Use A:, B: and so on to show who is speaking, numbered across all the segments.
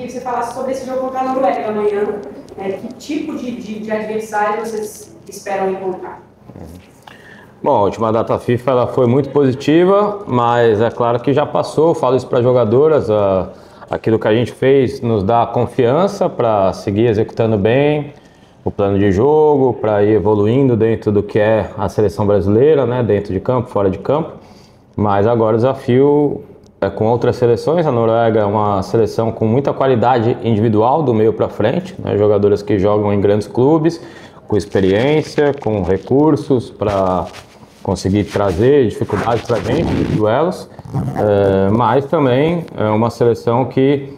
A: queria que você falasse sobre esse jogo contra a Noruega amanhã. Que tipo de adversário vocês esperam encontrar?
B: Bom, a última data FIFA ela foi muito positiva, mas é claro que já passou, eu falo isso para as jogadoras, aquilo que a gente fez nos dá confiança para seguir executando bem o plano de jogo, para ir evoluindo dentro do que é a seleção brasileira, né, dentro de campo, fora de campo, mas agora o desafio é com outras seleções. A Noruega é uma seleção com muita qualidade individual do meio para frente, né, jogadoras que jogam em grandes clubes, com experiência, com recursos para conseguir trazer dificuldades para a gente nos duelos, mas também é uma seleção que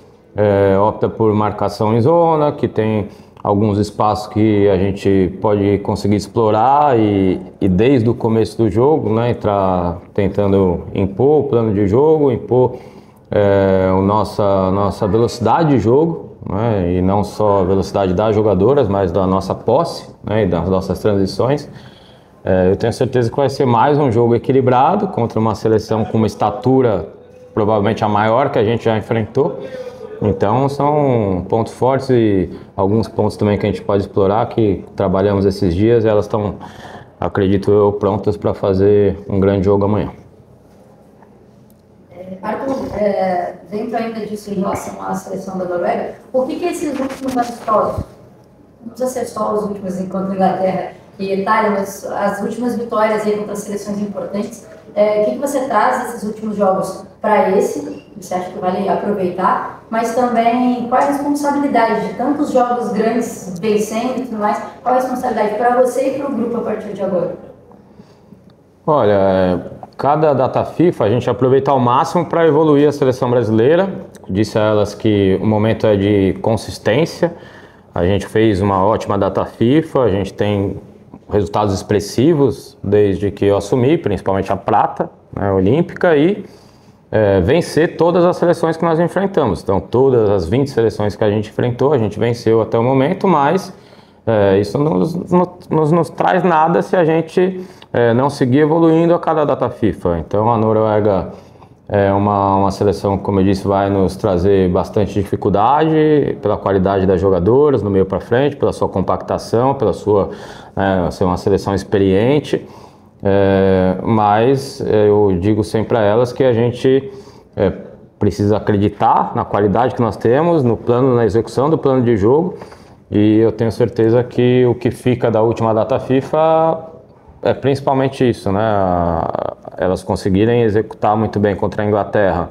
B: opta por marcação em zona, que tem alguns espaços que a gente pode conseguir explorar e desde o começo do jogo, né, entrar tentando impor o plano de jogo, impor nossa velocidade de jogo, né, e não só a velocidade das jogadoras, mas da nossa posse, né, e das nossas transições. Eu tenho certeza que vai ser mais um jogo equilibrado contra uma seleção com uma estatura provavelmente a maior que a gente já enfrentou. Então são pontos fortes e alguns pontos também que a gente pode explorar, que trabalhamos esses dias, e elas estão, acredito eu, prontas para fazer um grande jogo amanhã.
C: Arthur, dentro ainda disso em relação à seleção da Noruega, por que esses últimos amistosos, não precisa ser só os últimos enquanto Inglaterra e Itália, mas as últimas vitórias aí contra seleções importantes, o que você traz desses últimos jogos para esse? Você acha que vale aproveitar? Mas também, qual é a responsabilidade de tantos jogos grandes vencendo e tudo mais? Qual a responsabilidade para você e para o grupo a partir de agora?
B: Olha, cada data FIFA a gente aproveita ao máximo para evoluir a seleção brasileira. Disse a elas que o momento é de consistência. A gente fez uma ótima data FIFA, a gente tem resultados expressivos desde que eu assumi, principalmente a prata, né, olímpica, e vencer todas as seleções que nós enfrentamos. Então, todas as 20 seleções que a gente enfrentou, a gente venceu até o momento, mas isso não nos traz nada se a gente não seguir evoluindo a cada data FIFA. Então, a Noruega é uma seleção, como eu disse, vai nos trazer bastante dificuldade pela qualidade das jogadoras no meio para frente, pela sua compactação, pela sua ser uma seleção experiente. Mas eu digo sempre a elas que a gente precisa acreditar na qualidade que nós temos, no plano, na execução do plano de jogo, e eu tenho certeza que o que fica da última data FIFA é principalmente isso, né? Elas conseguirem executar muito bem contra a Inglaterra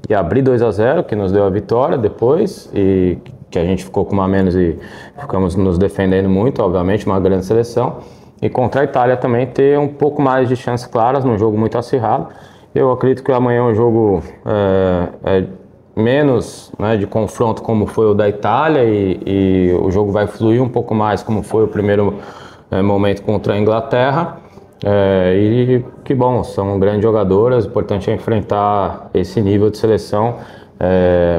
B: e abrir 2-0, que nos deu a vitória depois, e que a gente ficou com uma a menos e ficamos nos defendendo muito, obviamente, uma grande seleção. E contra a Itália também ter um pouco mais de chances claras num jogo muito acirrado. Eu acredito que amanhã o jogo menos, né, de confronto como foi o da Itália, e o jogo vai fluir um pouco mais como foi o primeiro momento contra a Inglaterra. E que bom, são grandes jogadoras, o importante é enfrentar esse nível de seleção.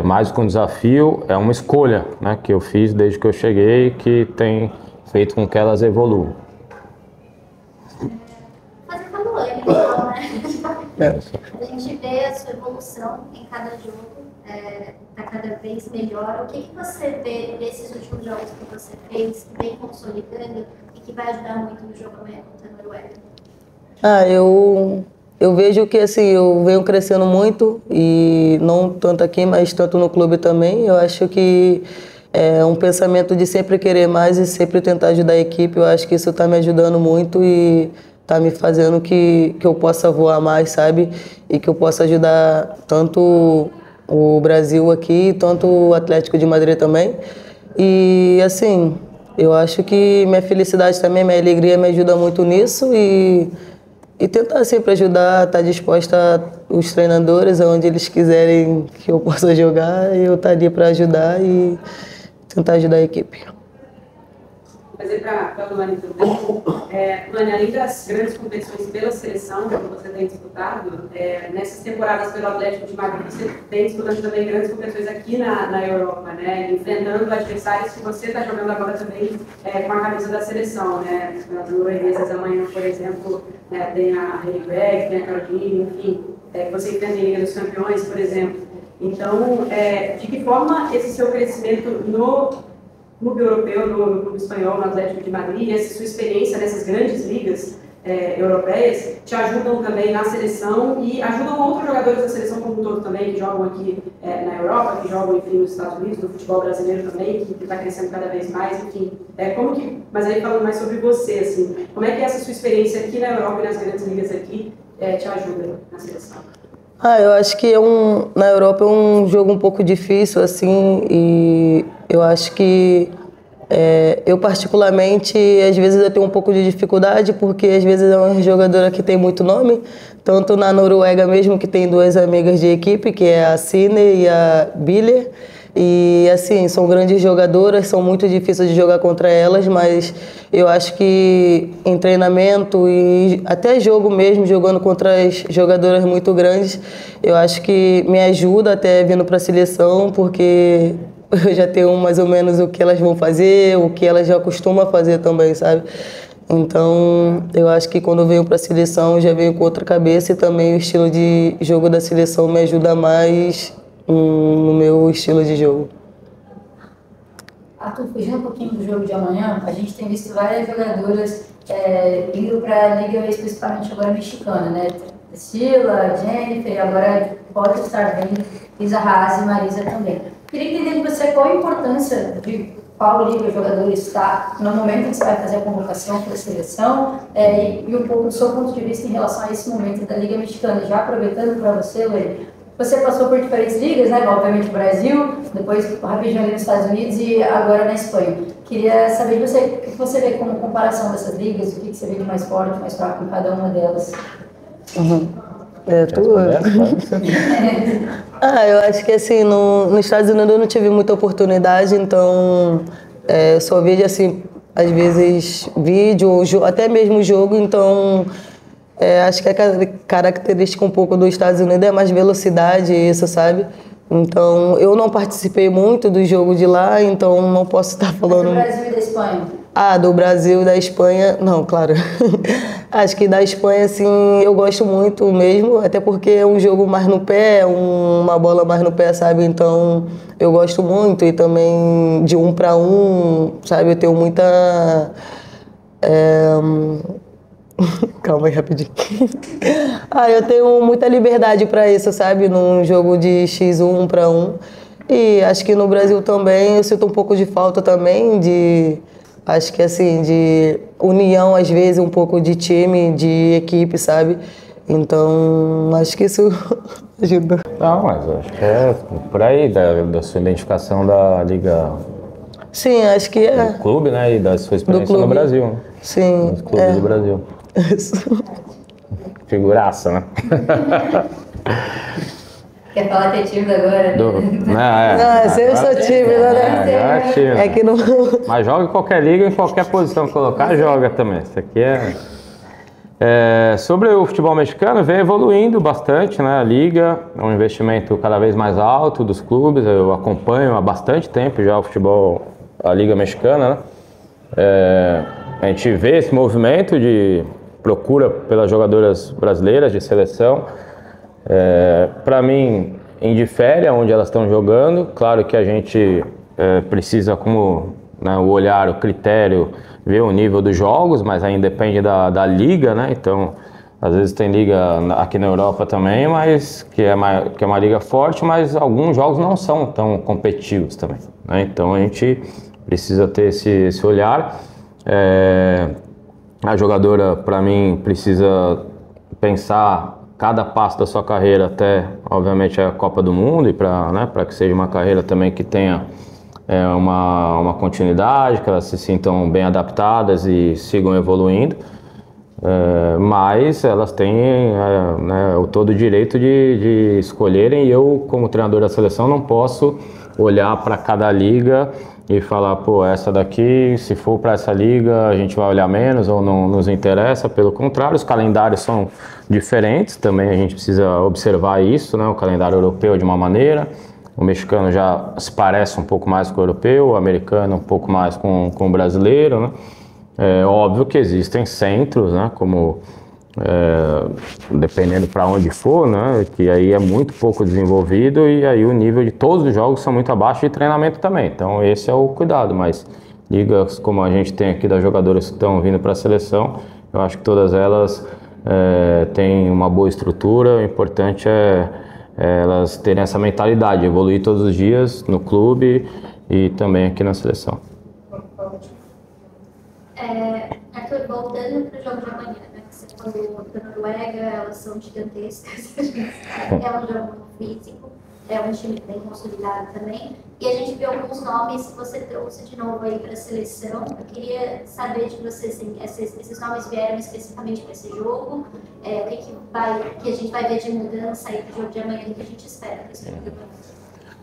B: Mais que um desafio, é uma escolha, né, que eu fiz desde que eu cheguei, que tem feito com que elas evoluam.
D: Né? A gente vê a sua evolução em cada jogo, tá cada vez melhor. O que você vê desses últimos jogos que você fez, que vem consolidando e que vai ajudar muito no jogo amanhã contra a Noruega?
E: Eu vejo que assim, eu venho crescendo muito, e não tanto aqui, mas tanto no clube também. Eu acho que é um pensamento de sempre querer mais e sempre tentar ajudar a equipe. Eu acho que isso está me ajudando muito e tá me fazendo que eu possa voar mais, sabe? E que eu possa ajudar tanto o Brasil aqui, tanto o Atlético de Madrid também. E assim, eu acho que minha felicidade também, minha alegria me ajuda muito nisso, e tentar sempre ajudar, estar disposta os treinadores, aonde eles quiserem que eu possa jogar, eu estaria para ajudar e tentar ajudar a equipe.
A: Fazer para a Luane também. Luane, além das grandes competições pela seleção que você tem disputado, nessas temporadas pelo Atlético de Madrid, você tem disputado também grandes competições aqui na Europa, né? Enfrentando adversários que você está jogando agora também com a camisa da seleção, né? As norueguesas amanhã, por exemplo, tem a Heiberg, tem a Caroline, enfim, que você enfrenta em Liga dos Campeões, por exemplo. Então, de que forma esse seu crescimento no clube europeu, no clube espanhol, no Atlético de Madrid, e essa sua experiência nessas grandes ligas europeias, te ajudam também na seleção e ajudam outros jogadores da seleção como um todo também, que jogam aqui na Europa, que jogam, enfim, nos Estados Unidos, no futebol brasileiro também, que está crescendo cada vez mais, enfim. Mas aí falando mais sobre você, assim, como é que essa sua experiência aqui na Europa e nas grandes ligas aqui te ajuda na seleção?
E: Eu acho que na Europa é um jogo um pouco difícil, assim, e eu acho que eu particularmente, às vezes eu tenho um pouco de dificuldade, porque às vezes é uma jogadora que tem muito nome, tanto na Noruega mesmo, que tem duas amigas de equipe, que é a Sine e a Biller, e assim, são grandes jogadoras, são muito difíceis de jogar contra elas, mas eu acho que em treinamento e até jogo mesmo, jogando contra as jogadoras muito grandes, eu acho que me ajuda até vindo para a seleção, porque eu já tenho mais ou menos o que elas vão fazer, o que elas já costumam fazer também, sabe? Então, eu acho que quando eu venho para a seleção, eu já venho com outra cabeça, e também o estilo de jogo da seleção me ajuda mais no meu estilo de jogo.
C: Arthur, fugindo um pouquinho do jogo de amanhã, a gente tem visto várias jogadoras indo para a liga, especificamente agora mexicana, né? Priscila, Jennifer, e agora pode estar vendo Isa Haas e Marisa também. Queria entender de você qual a importância de qual liga o jogador está no momento que você vai fazer a convocação para a seleção e um pouco do seu ponto de vista em relação a esse momento da Liga Mexicana. Já aproveitando para você, Luê, você passou por diferentes ligas, né? Obviamente o Brasil, depois rapidinho ali nos Estados Unidos e agora na Espanha. Queria saber de você, o que você vê como comparação dessas ligas, o que você vê de mais forte, mais fraco em cada uma delas?
E: Eu acho que assim, nos Estados Unidos eu não tive muita oportunidade, então só vejo assim, às vezes vídeo, até mesmo jogo, então acho que a característica um pouco dos Estados Unidos é mais velocidade, isso, sabe? Então, eu não participei muito do jogo de lá, então não posso estar falando...
C: Do Brasil e da Espanha?
E: Do Brasil e da Espanha, não, claro. Acho que da Espanha, assim, eu gosto muito mesmo, até porque é um jogo mais no pé, uma bola mais no pé, sabe? Então, eu gosto muito, e também de 1 para 1, sabe? Eu tenho muita... Calma aí, rapidinho. Eu tenho muita liberdade para isso, sabe? Num jogo de X1, 1 para 1. E acho que no Brasil também eu sinto um pouco de falta também acho que assim, de união às vezes, um pouco de time, de equipe, sabe? Então, acho que isso ajuda.
B: Não, mas acho que é por aí, da sua identificação da Liga...
E: Sim, acho que
B: do clube, né? E da sua experiência no Brasil.
E: Sim.
B: Nos clubes do Brasil.
E: Isso.
B: Figuraça, né?
C: Quer falar que é tímido agora?
E: Eu sou tímida, né?
B: É que não... Mas joga em qualquer liga, em qualquer posição que colocar, joga também. Isso aqui sobre o futebol mexicano, vem evoluindo bastante, né? A liga é um investimento cada vez mais alto dos clubes. Eu acompanho há bastante tempo já a Liga Mexicana, né? A gente vê esse movimento de procura pelas jogadoras brasileiras de seleção. Para mim, indifere aonde elas estão jogando. Claro que a gente precisa, como o olhar, o critério, ver o nível dos jogos, mas ainda depende da liga, né? Então, às vezes tem liga aqui na Europa também, mas que é uma liga forte, mas alguns jogos não são tão competitivos também, né? Então a gente precisa ter esse olhar. A jogadora, para mim, precisa pensar cada passo da sua carreira até, obviamente, a Copa do Mundo, e para que seja uma carreira também que tenha uma continuidade, que elas se sintam bem adaptadas e sigam evoluindo. Mas elas têm o todo o direito de escolherem, e eu, como treinador da seleção, não posso olhar para cada liga e falar, pô, essa daqui, se for para essa liga, a gente vai olhar menos ou não nos interessa. Pelo contrário, os calendários são diferentes, também a gente precisa observar isso, né? O calendário europeu é de uma maneira, o mexicano já se parece um pouco mais com o europeu, o americano um pouco mais com o brasileiro, né? É óbvio que existem centros, né, como dependendo para onde for, né, que aí é muito pouco desenvolvido e aí o nível de todos os jogos são muito abaixo de treinamento também. Então esse é o cuidado, mas ligas como a gente tem aqui das jogadoras que estão vindo para a seleção, eu acho que todas elas têm uma boa estrutura. O importante é elas terem essa mentalidade, evoluir todos os dias no clube e também aqui na seleção.
D: Arthur, voltando para o jogo de amanhã, né, que você falou da Noruega, elas são gigantescas, é um jogo físico, é um time bem consolidado também, e a gente viu alguns nomes que você trouxe de novo aí para a seleção. Eu queria saber de você, assim, esses nomes vieram especificamente para esse jogo, o que a gente vai ver de mudança aí para o jogo de amanhã, o que a gente espera para esse jogo?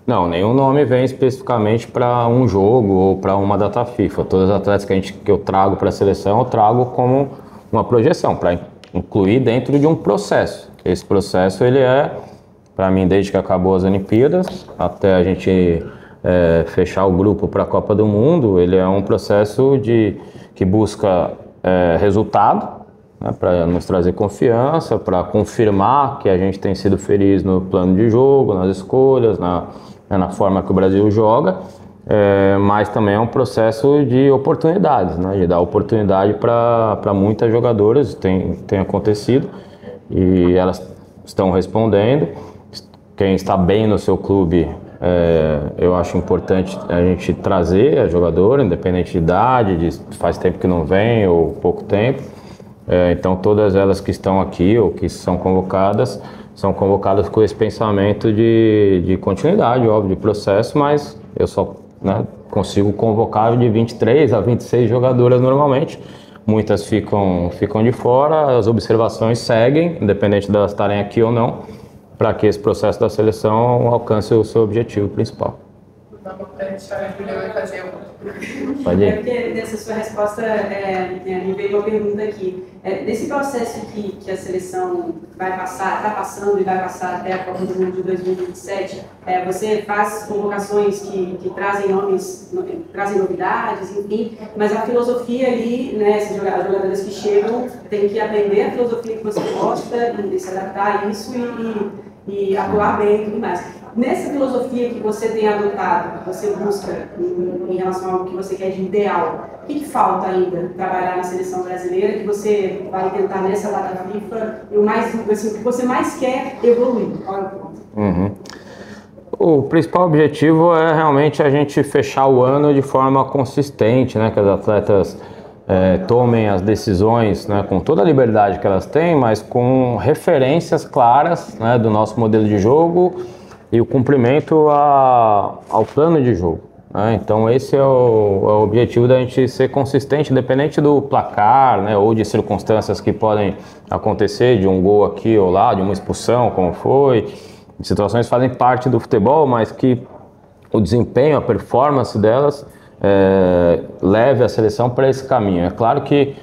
B: Não, nenhum nome vem especificamente para um jogo ou para uma data FIFA. Todas as atletas que eu trago para a seleção, eu trago como uma projeção, para incluir dentro de um processo. Esse processo, ele para mim, desde que acabou as Olimpíadas, até a gente fechar o grupo para a Copa do Mundo, ele é um processo que busca resultado, né, para nos trazer confiança, para confirmar que a gente tem sido feliz no plano de jogo, nas escolhas, na forma que o Brasil joga, mas também é um processo de oportunidades, né, de dar oportunidade para muitas jogadoras, tem acontecido, e elas estão respondendo. Quem está bem no seu clube, eu acho importante a gente trazer a jogadora, independente de idade, faz tempo que não vem ou pouco tempo. Então todas elas que estão aqui ou que são convocadas com esse pensamento de continuidade, óbvio, de processo, mas eu só, né, consigo convocar de 23 a 26 jogadoras normalmente. Muitas ficam de fora, as observações seguem, independente de elas estarem aqui ou não, para que esse processo da seleção alcance o seu objetivo principal. Pode ir.
A: Porque nessa sua resposta me veio uma pergunta aqui. Nesse processo que a seleção está passando e vai passar até a Copa do Mundo de 2027, você faz convocações que trazem nomes, trazem novidades, enfim, mas a filosofia ali, né, as jogadoras que chegam têm que aprender a filosofia que você gosta e se adaptar a isso e atuar bem e tudo mais. Nessa filosofia que você tem adotado, que você busca em relação ao que você quer de ideal, o que falta ainda trabalhar na seleção brasileira, que você vai tentar nessa data FIFA, assim, o que você mais quer evoluir?
B: O principal objetivo é realmente a gente fechar o ano de forma consistente, né, que as atletas tomem as decisões, né, com toda a liberdade que elas têm, mas com referências claras, né, do nosso modelo de jogo e o cumprimento ao plano de jogo, né? Então esse é o objetivo da gente ser consistente, independente do placar, né, ou de circunstâncias que podem acontecer, de um gol aqui ou lá, de uma expulsão, como foi. Situações fazem parte do futebol, mas que o desempenho, a performance delas leve a seleção para esse caminho. É claro que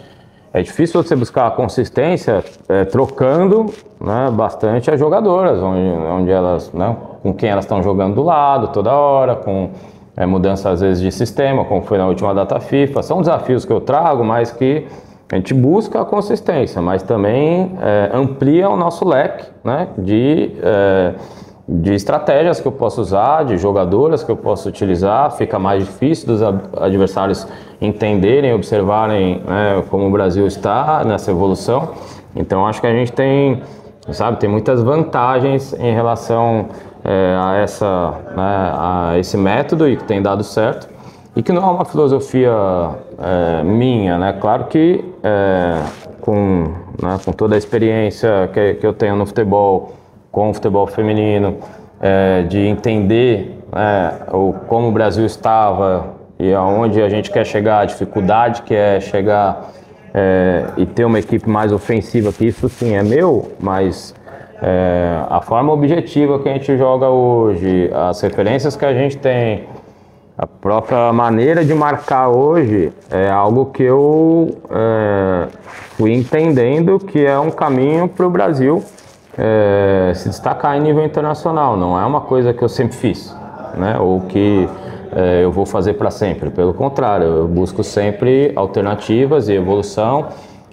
B: é difícil você buscar a consistência trocando, né, bastante as jogadoras, onde elas, né, com quem elas estão jogando do lado toda hora, com mudança às vezes de sistema, como foi na última data FIFA. São desafios que eu trago, mas que a gente busca a consistência, mas também amplia o nosso leque, né, de estratégias que eu posso usar, de jogadoras que eu posso utilizar. Fica mais difícil dos adversários entenderem, observarem, né, como o Brasil está nessa evolução. Então acho que a gente tem muitas vantagens em relação a esse método, e que tem dado certo, e que não é uma filosofia minha, né? Claro que com toda a experiência que eu tenho no futebol, com o futebol feminino, de entender como o Brasil estava e aonde a gente quer chegar, a dificuldade que é chegar e ter uma equipe mais ofensiva, que isso sim é meu, mas a forma objetiva que a gente joga hoje, as referências que a gente tem, a própria maneira de marcar hoje é algo que eu fui entendendo que é um caminho para o Brasil se destacar em nível internacional. Não é uma coisa que eu sempre fiz, né? Ou que eu vou fazer para sempre. Pelo contrário, eu busco sempre alternativas e evolução.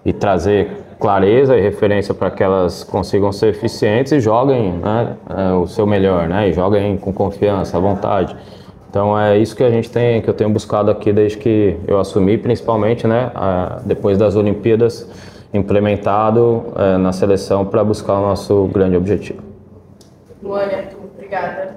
B: e trazer clareza e referência para que elas consigam ser eficientes e joguem, né, o seu melhor, né, e joguem com confiança, à vontade. Então é isso que que eu tenho buscado aqui desde que eu assumi, principalmente, né, depois das Olimpíadas, implementado na seleção para buscar o nosso grande objetivo.
F: Luane, Arthur, obrigada.